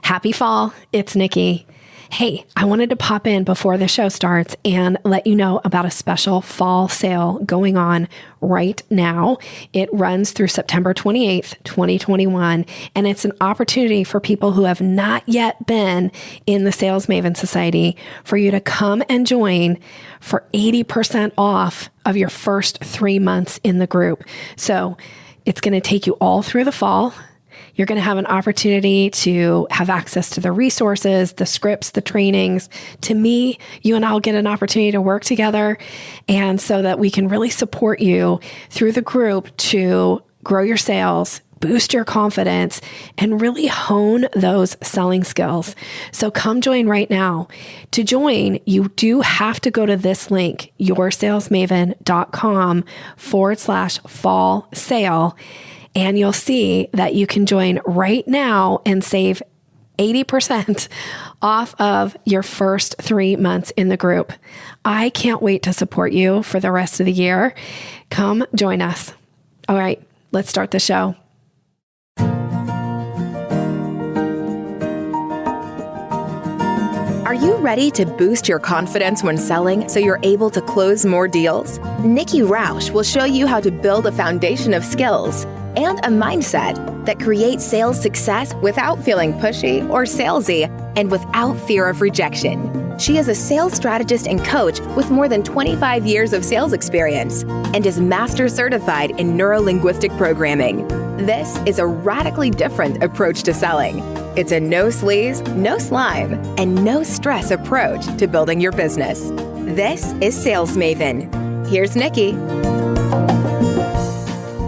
Happy fall. It's Nikki. Hey, I wanted to pop in before the show starts and let you know about a special fall sale going on right now. It runs through September 28th, 2021, and it's an opportunity for people who have not yet been in the Sales Maven Society for you to come and join for 80% off of your first 3 months in the group. So it's going to take you all through the fall. You're going to have an opportunity to have access to the resources, the scripts, the trainings. To me, you and I'll get an opportunity to work together, and so that we can really support you through the group to grow your sales, boost your confidence, and really hone those selling skills. So come join right now. To join, you do have to go to this link, yoursalesmaven.com/fall sale. And you'll see that you can join right now and save 80% off of your first 3 months in the group. I can't wait to support you for the rest of the year. Come join us. All right, let's start the show. Are you ready to boost your confidence when selling so you're able to close more deals? Nikki Rausch will show you how to build a foundation of skills and a mindset that creates sales success without feeling pushy or salesy and without fear of rejection. She is a sales strategist and coach with more than 25 years of sales experience and is master certified in neuro-linguistic programming. This is a radically different approach to selling. It's a no sleaze, no slime, and no stress approach to building your business. This is Sales Maven. Here's Nikki.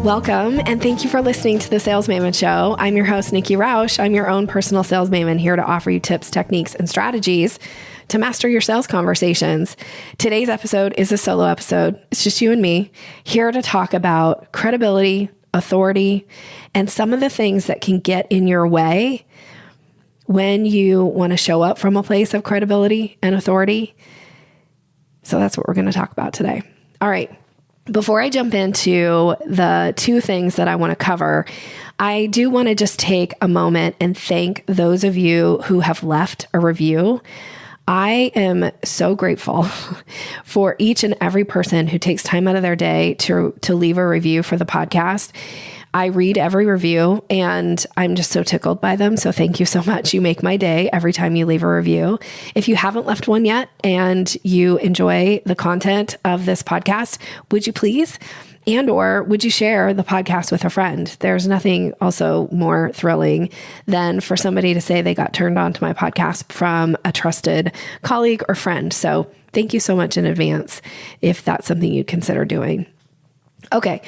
Welcome, and thank you for listening to the Sales Maven Show. I'm your host, Nikki Rausch. I'm your own personal sales maven, here to offer you tips, techniques, and strategies to master your sales conversations. Today's episode is a solo episode. It's just you and me here to talk about credibility, authority, and some of the things that can get in your way when you want to show up from a place of credibility and authority. So that's what we're going to talk about today. All right. Before I jump into the two things that I want to cover, I do want to just take a moment and thank those of you who have left a review. I am so grateful for each and every person who takes time out of their day to leave a review for the podcast. I read every review and I'm just so tickled by them. So thank you so much. You make my day every time you leave a review. If you haven't left one yet and you enjoy the content of this podcast, would you please? And/or would you share the podcast with a friend? There's nothing also more thrilling than for somebody to say they got turned on to my podcast from a trusted colleague or friend. So thank you so much in advance if that's something you'd consider doing. Okay.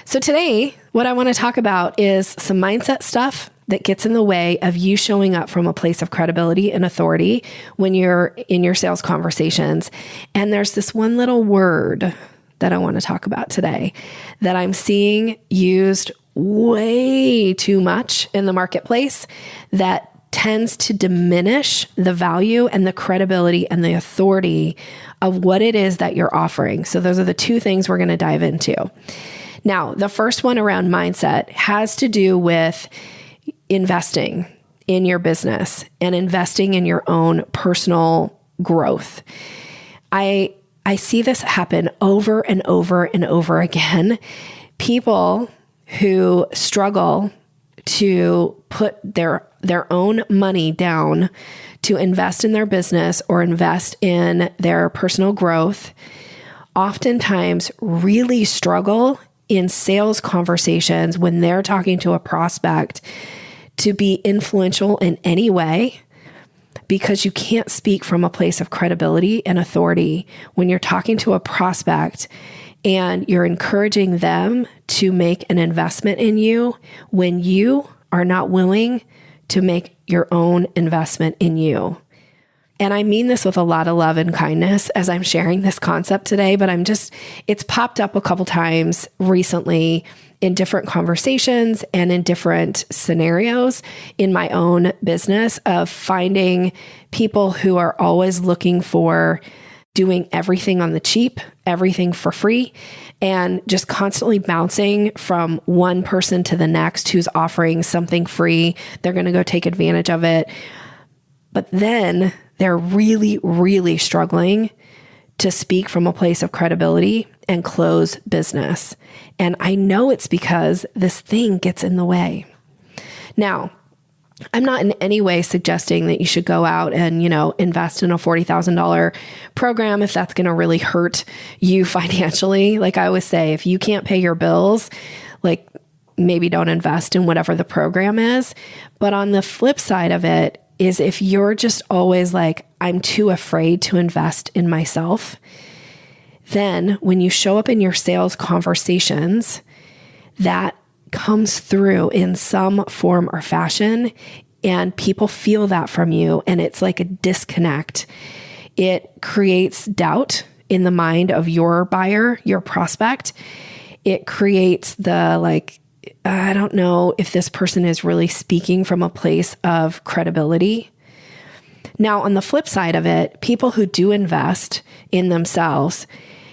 So today, what I want to talk about is some mindset stuff that gets in the way of you showing up from a place of credibility and authority when you're in your sales conversations. And there's this one little word that I want to talk about today that I'm seeing used way too much in the marketplace that tends to diminish the value and the credibility and the authority of what it is that you're offering. So those are the two things we're going to dive into. Now, the first one around mindset has to do with investing in your business and investing in your own personal growth. I see this happen over and over and over again. People who struggle to put their own money down to invest in their business or invest in their personal growth oftentimes really struggle in sales conversations when they're talking to a prospect to be influential in any way, because you can't speak from a place of credibility and authority when you're talking to a prospect and you're encouraging them to make an investment in you when you are not willing to make your own investment in you. And I mean this with a lot of love and kindness as I'm sharing this concept today, but it's popped up a couple times recently in different conversations and in different scenarios in my own business of finding people who are always looking for doing everything on the cheap, everything for free, and just constantly bouncing from one person to the next who's offering something free. They're going to go take advantage of it. But then they're really, really struggling to speak from a place of credibility and close business. And I know it's because this thing gets in the way. Now, I'm not in any way suggesting that you should go out and, invest in a $40,000 program if that's going to really hurt you financially. Like I always say, if you can't pay your bills, like maybe don't invest in whatever the program is. But on the flip side of it is if you're just always like, I'm too afraid to invest in myself, then when you show up in your sales conversations, that comes through in some form or fashion, and people feel that from you, and it's like a disconnect. It creates doubt in the mind of your buyer, your prospect. It creates the I don't know if this person is really speaking from a place of credibility. Now, on the flip side of it, people who do invest in themselves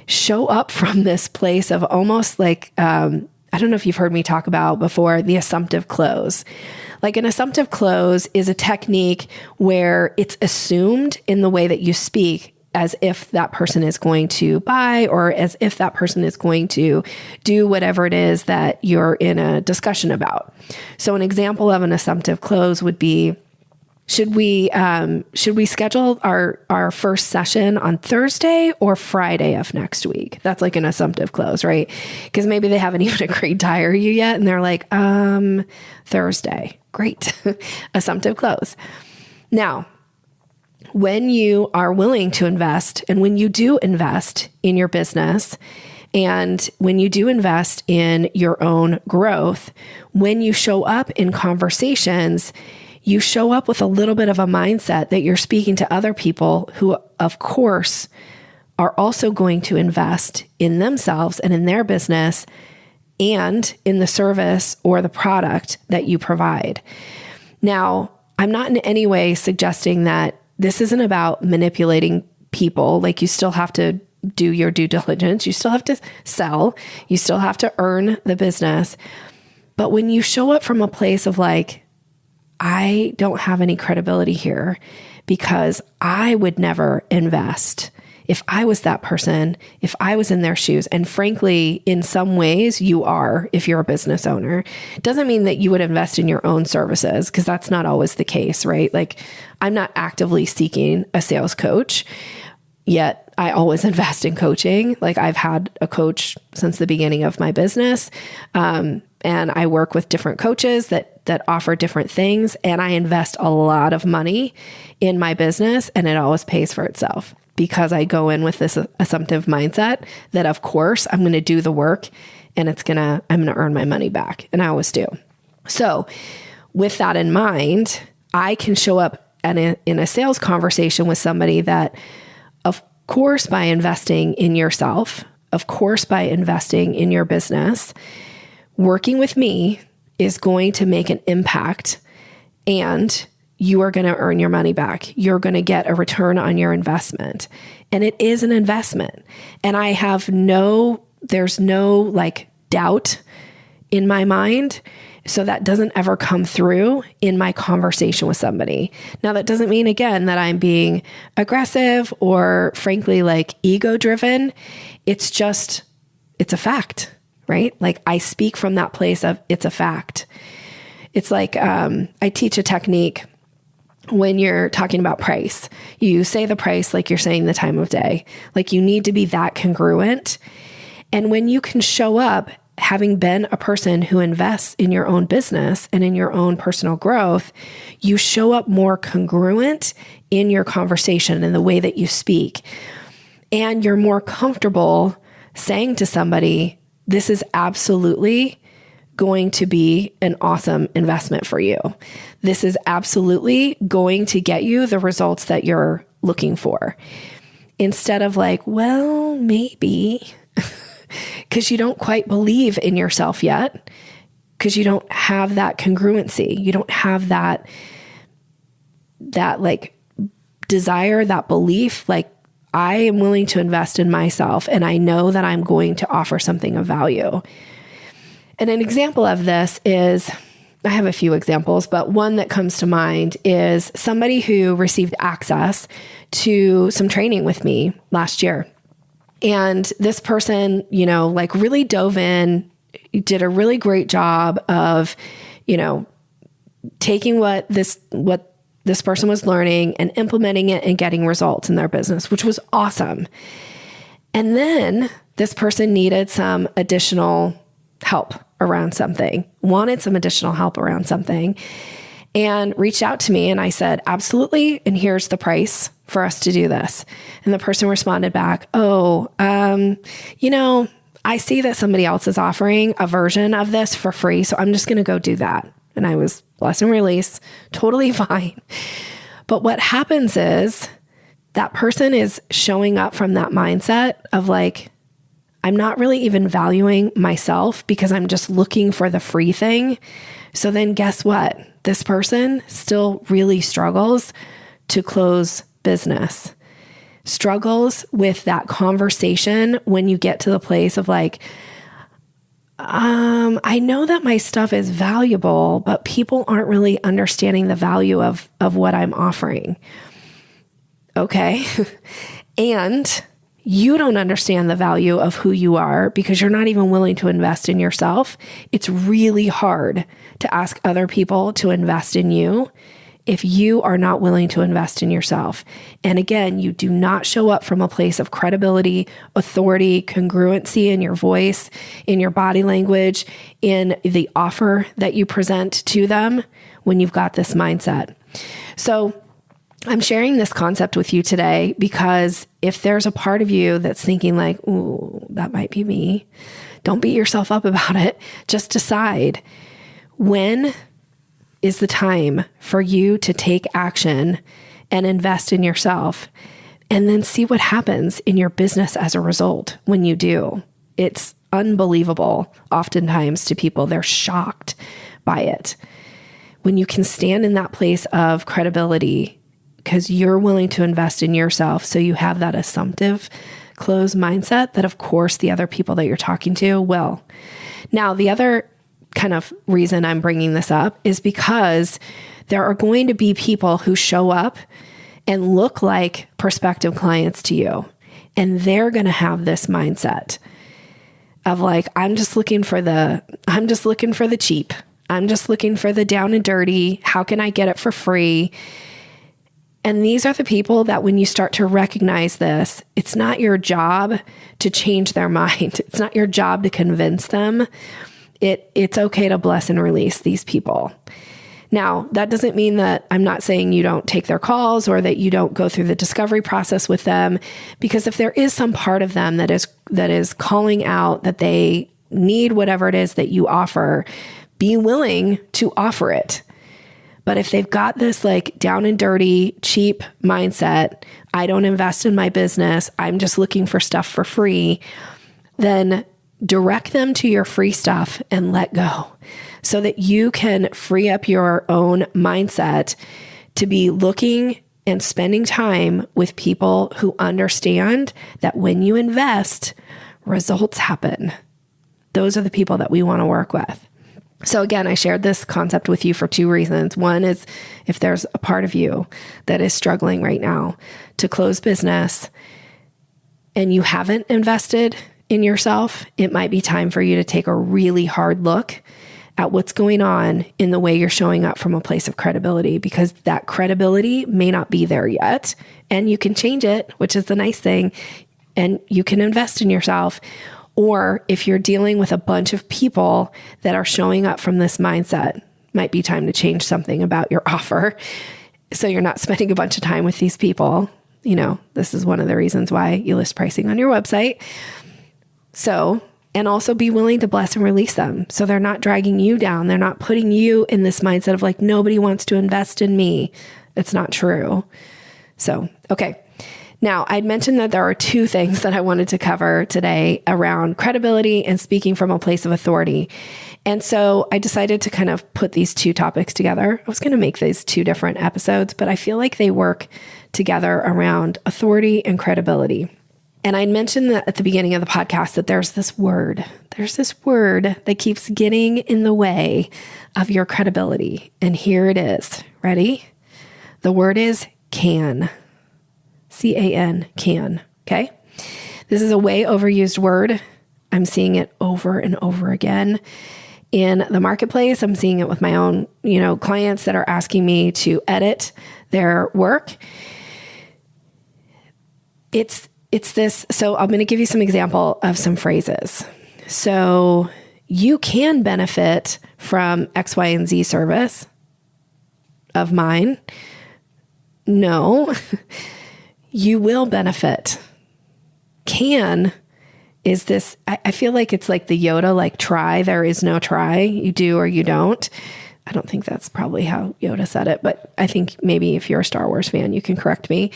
show up from this place of almost like, I don't know if you've heard me talk about before, the assumptive close. Like an assumptive close is a technique where it's assumed in the way that you speak as if that person is going to buy or as if that person is going to do whatever it is that you're in a discussion about. So an example of an assumptive close would be, should we schedule our first session on Thursday or Friday of next week? That's like an assumptive close, right? Because maybe they haven't even agreed to hire you yet, and they're like, Thursday. Great. Assumptive close. Now, when you are willing to invest, and when you do invest in your business, and when you do invest in your own growth, when you show up in conversations, you show up with a little bit of a mindset that you're speaking to other people who, of course, are also going to invest in themselves and in their business and in the service or the product that you provide. Now, I'm not in any way suggesting that this isn't about manipulating people. Like, you still have to do your due diligence. You still have to sell. You still have to earn the business. But when you show up from a place of like, I don't have any credibility here because I would never invest if I was that person, if I was in their shoes. And frankly, in some ways you are, if you're a business owner. It doesn't mean that you would invest in your own services, because that's not always the case, right? Like, I'm not actively seeking a sales coach, yet I always invest in coaching. Like, I've had a coach since the beginning of my business. And I work with different coaches that offer different things. And I invest a lot of money in my business, and it always pays for itself because I go in with this assumptive mindset that, of course, I'm going to do the work and I'm going to earn my money back. And I always do. So with that in mind, I can show up in a sales conversation with somebody that, of course, by investing in yourself, of course, by investing in your business, working with me is going to make an impact, and you are going to earn your money back. You're going to get a return on your investment. And it is an investment. And I have there's no like doubt in my mind. So that doesn't ever come through in my conversation with somebody. Now, that doesn't mean, again, that I'm being aggressive or frankly, like ego driven. It's a fact, right? Like, I speak from that place of it's a fact. It's like, I teach a technique when you're talking about price. You say the price like you're saying the time of day. Like, you need to be that congruent. And when you can show up having been a person who invests in your own business and in your own personal growth, you show up more congruent in your conversation and the way that you speak. And you're more comfortable saying to somebody, this is absolutely going to be an awesome investment for you. This is absolutely going to get you the results that you're looking for. Instead of like, well, maybe, because you don't quite believe in yourself yet, because you don't have that congruency. You don't have that like desire, that belief, like, I am willing to invest in myself and I know that I'm going to offer something of value. And an example of this is, I have a few examples, but one that comes to mind is somebody who received access to some training with me last year. And this person, like really dove in, did a really great job of, taking what this person was learning and implementing it and getting results in their business, which was awesome. And then this person needed some additional help around something, wanted some additional help around something, and reached out to me. And I said, absolutely. And here's the price for us to do this. And the person responded back, I see that somebody else is offering a version of this for free, so I'm just going to go do that. And I was bless and release, totally fine. But what happens is that person is showing up from that mindset of like, I'm not really even valuing myself because I'm just looking for the free thing. So then guess what? This person still really struggles to close business, struggles with that conversation when you get to the place of like, I know that my stuff is valuable, but people aren't really understanding the value of what I'm offering. Okay. And you don't understand the value of who you are because you're not even willing to invest in yourself. It's really hard to ask other people to invest in you if you are not willing to invest in yourself. And again, you do not show up from a place of credibility, authority, congruency in your voice, in your body language, in the offer that you present to them when you've got this mindset. So I'm sharing this concept with you today because if there's a part of you that's thinking like, ooh, that might be me, don't beat yourself up about it. Just decide when is the time for you to take action and invest in yourself, and then see what happens in your business as a result when you do. It's unbelievable oftentimes to people. They're shocked by it. When you can stand in that place of credibility because you're willing to invest in yourself, so you have that assumptive, closed mindset that of course the other people that you're talking to will. Now, the other kind of reason I'm bringing this up is because there are going to be people who show up and look like prospective clients to you. And they're going to have this mindset of like, I'm just looking for the cheap. I'm just looking for the down and dirty. How can I get it for free? And these are the people that when you start to recognize this, it's not your job to change their mind. It's not your job to convince them. It's okay to bless and release these people. Now, that doesn't mean that I'm not saying you don't take their calls or that you don't go through the discovery process with them, because if there is some part of them that is calling out that they need whatever it is that you offer, be willing to offer it. But if they've got this like down and dirty, cheap mindset, I don't invest in my business, I'm just looking for stuff for free, then direct them to your free stuff and let go so that you can free up your own mindset to be looking and spending time with people who understand that when you invest, results happen. Those are the people that we want to work with. So again, I shared this concept with you for two reasons. One is if there's a part of you that is struggling right now to close business and you haven't invested in yourself, it might be time for you to take a really hard look at what's going on in the way you're showing up from a place of credibility, because that credibility may not be there yet, and you can change it, which is the nice thing, and you can invest in yourself. Or if you're dealing with a bunch of people that are showing up from this mindset, might be time to change something about your offer so you're not spending a bunch of time with these people. This is one of the reasons why you list pricing on your website. So, and also be willing to bless and release them so they're not dragging you down. They're not putting you in this mindset of like, nobody wants to invest in me. It's not true. So, okay. Now, I'd mentioned that there are two things that I wanted to cover today around credibility and speaking from a place of authority. And so I decided to kind of put these two topics together. I was going to make these two different episodes, but I feel like they work together around authority and credibility. And I mentioned that at the beginning of the podcast that there's this word that keeps getting in the way of your credibility. And here it is. Ready? The word is can. C-A-N, can. Okay. This is a way overused word. I'm seeing it over and over again in the marketplace. I'm seeing it with my own, clients that are asking me to edit their work. It's this. So I'm going to give you some example of some phrases. So you can benefit from X, Y, and Z service of mine. No, you will benefit. Can is this, I feel like it's like the Yoda, like try, there is no try. You do or you don't. I don't think that's probably how Yoda said it, but I think maybe if you're a Star Wars fan, you can correct me.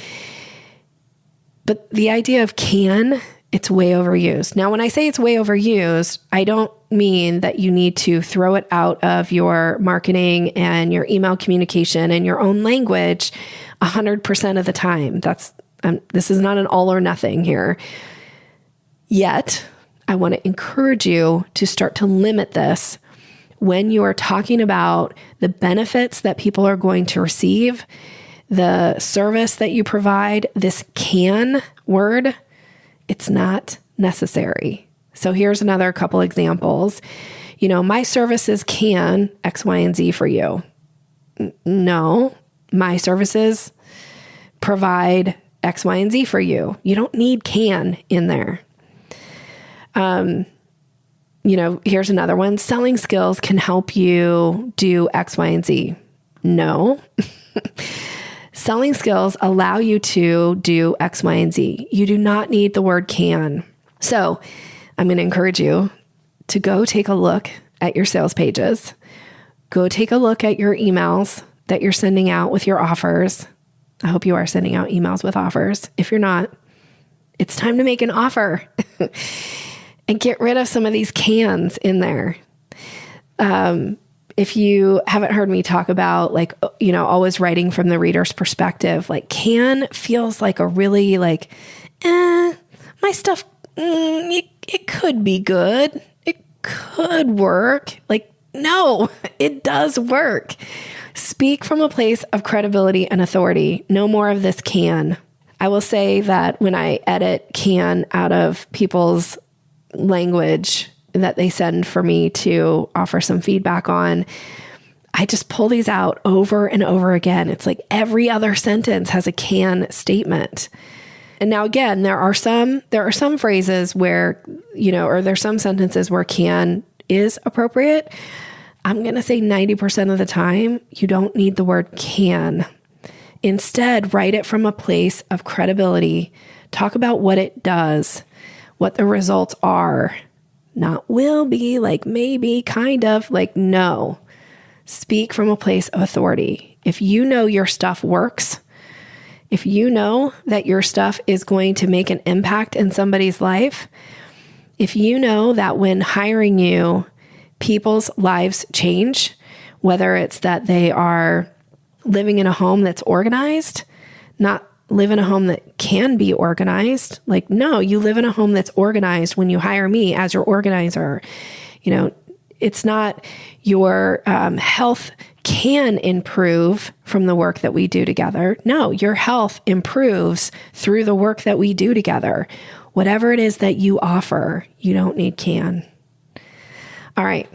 But the idea of can, it's way overused. Now, when I say it's way overused, I don't mean that you need to throw it out of your marketing and your email communication and your own language 100% of the time. This is not an all or nothing here. Yet, I want to encourage you to start to limit this when you are talking about the benefits that people are going to receive, the service that you provide. This can word, it's not necessary. So here's another couple examples. My services can X, Y, and Z for you. No, my services provide X, Y, and Z for you. You don't need can in there. Here's another one. Selling skills can help you do X, Y, and Z. No. Selling skills allow you to do X, Y, and Z. You do not need the word can. So I'm going to encourage you to go take a look at your sales pages. Go take a look at your emails that you're sending out with your offers. I hope you are sending out emails with offers. If you're not, it's time to make an offer and get rid of some of these cans in there. If you haven't heard me talk about always writing from the reader's perspective, can feels like a really my stuff, it could be good. It could work. No, it does work. Speak from a place of credibility and authority. No more of this can. I will say that when I edit can out of people's language that they send for me to offer some feedback on, I just pull these out over and over again. It's like every other sentence has a can statement. And now again, there are some phrases where, or there's some sentences where can is appropriate. I'm going to say 90% of the time, you don't need the word can. Instead, write it from a place of credibility. Talk about what it does, what the results are. Not will be, maybe, kind of, no. Speak from a place of authority. If you know your stuff works, if you know that your stuff is going to make an impact in somebody's life, if you know that when hiring you, people's lives change, whether it's that they are living in a home that's organized, not live in a home that can be organized. No, you live in a home that's organized when you hire me as your organizer. It's not your health can improve from the work that we do together. No, your health improves through the work that we do together. Whatever it is that you offer, you don't need can. All right.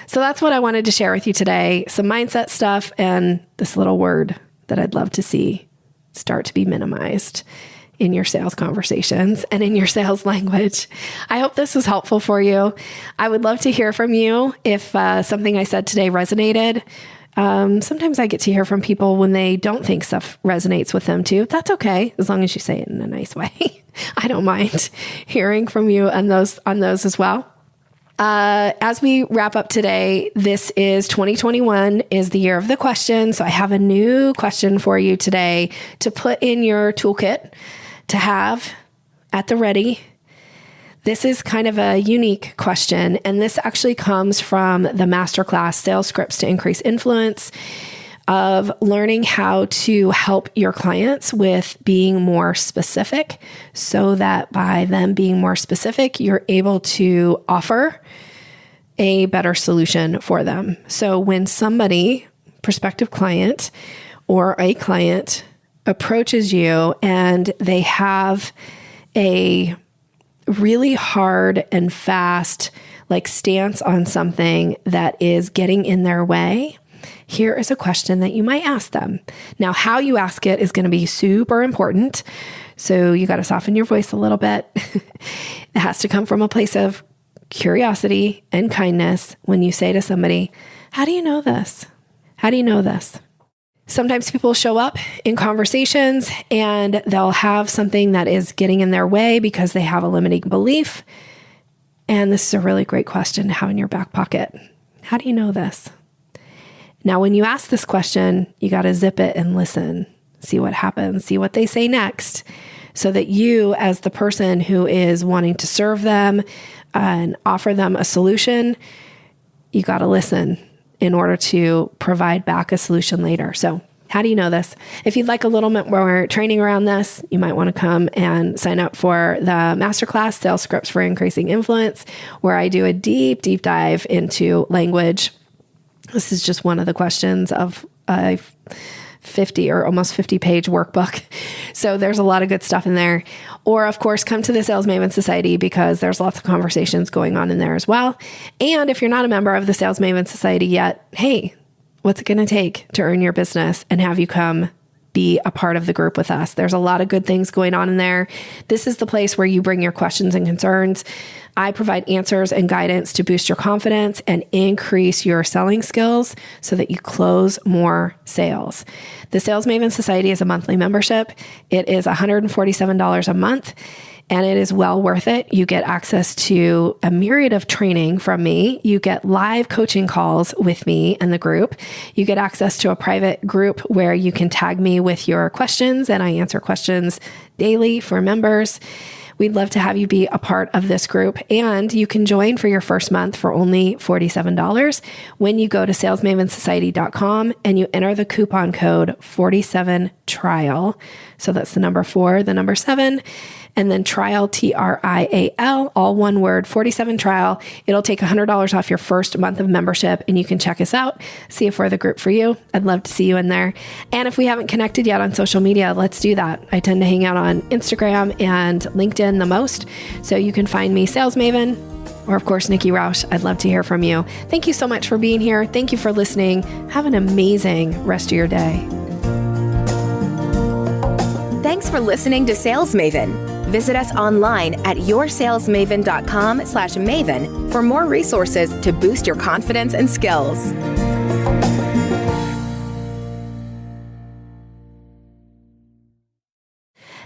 So that's what I wanted to share with you today. Some mindset stuff and this little word that I'd love to see start to be minimized in your sales conversations and in your sales language. I hope this was helpful for you. I would love to hear from you if something I said today resonated. Sometimes I get to hear from people when they don't think stuff resonates with them too. That's okay, as long as you say it in a nice way. I don't mind hearing from you on those as well. As we wrap up today, this is 2021 is the year of the question. So I have a new question for you today to put in your toolkit to have at the ready. This is kind of a unique question, and this actually comes from the masterclass Sales Scripts to Increase Influence, of learning how to help your clients with being more specific, so that by them being more specific, you're able to offer a better solution for them. So when somebody, prospective client or a client, approaches you and they have a really hard and fast stance on something that is getting in their way, here is a question that you might ask them. Now, how you ask it is going to be super important. So you got to soften your voice a little bit. It has to come from a place of curiosity and kindness when you say to somebody, how do you know this? How do you know this? Sometimes people show up in conversations and they'll have something that is getting in their way because they have a limiting belief. And this is a really great question to have in your back pocket. How do you know this? Now, when you ask this question, you got to zip it and listen, see what happens, see what they say next, so that you, as the person who is wanting to serve them and offer them a solution, you got to listen in order to provide back a solution later. So how do you know this? If you'd like a little bit more training around this, you might want to come and sign up for the masterclass, Sales Scripts for Increasing Influence, where I do a deep, deep dive into language. This is just one of the questions of a 50 or almost 50 page workbook. So there's a lot of good stuff in there. Or of course, come to the Sales Maven Society, because there's lots of conversations going on in there as well. And if you're not a member of the Sales Maven Society yet, hey, what's it going to take to earn your business and have you come be a part of the group with us? There's a lot of good things going on in there. This is the place where you bring your questions and concerns. I provide answers and guidance to boost your confidence and increase your selling skills so that you close more sales. The Sales Maven Society is a monthly membership. It is $147 a month, and it is well worth it. You get access to a myriad of training from me. You get live coaching calls with me and the group. You get access to a private group where you can tag me with your questions, and I answer questions daily for members. We'd love to have you be a part of this group, and you can join for your first month for only $47 when you go to salesmavensociety.com and you enter the coupon code 47trial. So that's the number 4, the number 7, and then trial, TRIAL, all one word, 47 trial. It'll take $100 off your first month of membership, and you can check us out, see if we're the group for you. I'd love to see you in there. And if we haven't connected yet on social media, let's do that. I tend to hang out on Instagram and LinkedIn the most. So you can find me, Sales Maven, or of course, Nikki Rausch. I'd love to hear from you. Thank you so much for being here. Thank you for listening. Have an amazing rest of your day. Thanks for listening to Sales Maven. Visit us online at yoursalesmaven.com/maven for more resources to boost your confidence and skills.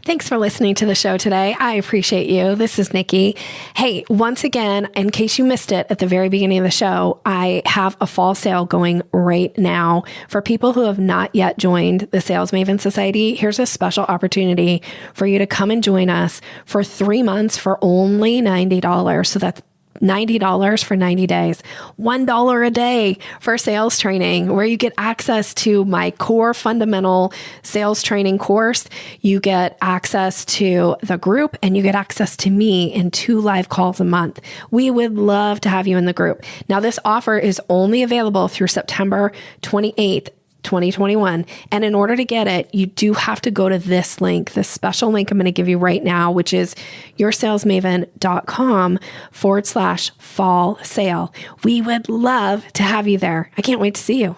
Thanks for listening to the show today. I appreciate you. This is Nikki. Hey, once again, in case you missed it at the very beginning of the show, I have a fall sale going right now for people who have not yet joined the Sales Maven Society. Here's a special opportunity for you to come and join us for 3 months for only $90. So that's $90 for 90 days, $1 a day for sales training, where you get access to my core fundamental sales training course. You get access to the group, and you get access to me in 2 live calls a month. We would love to have you in the group. Now, this offer is only available through September 28th, 2021. And in order to get it, you do have to go to this link, this special link I'm going to give you right now, which is yoursalesmaven.com/fall sale. We would love to have you there. I can't wait to see you.